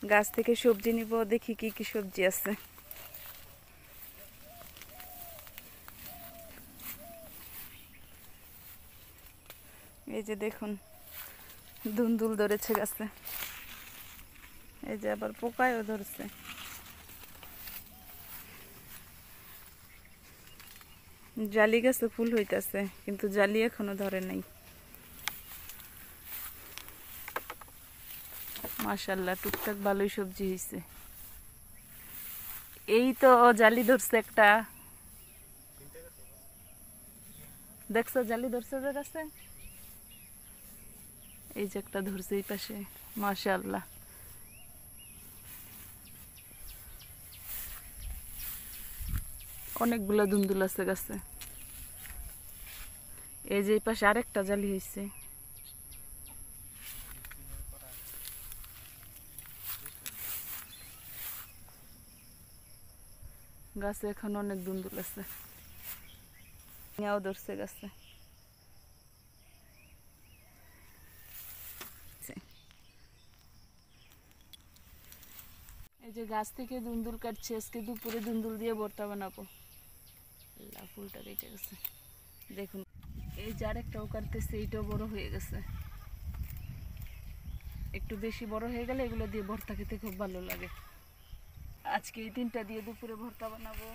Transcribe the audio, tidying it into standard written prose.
গাছ থেকে সবজি নিব, দেখি কি কি সবজি আছে। এই যে দেখুন ধুন্দুল ধরেছে গাছে, এই যে আবার পোকায়ও ধরছে। জালি গাছে ফুল হইতাছে কিন্তু জালি এখনো ধরে নাই। মাশাআল্লাহ টুকটাক ভালোই সবজি হয়েছে। এই তো জালি ধরছে একটা, দেখছো জালি ধরছে যে গাছে, এই যে একটা ধরছে এই পাশে। মাশাআল্লাহ অনেকগুলা ধুন্দুল আছে গাছে। এই যে এই পাশে আরেকটা জালি হয়েছে। গাছে এখন অনেক ধুন্দুল আছে, নিয়াও ধরছে গাছে। এই যে গাছ থেকে ধুন্দুল কাটছে, আজকে দুপুরে ধুন্দুল দিয়ে ভর্তা বানাবো। ফুলটা কেটে গেছে দেখুন। এই যে আরেকটাও কাটতেছে, এইটাও বড় হয়ে গেছে। একটু বেশি বড় হয়ে গেলে এগুলো দিয়ে ভর্তা খেতে খুব ভালো লাগে। আজকে এই 3টা দিয়ে দুপুরে ভর্তা বানাবো।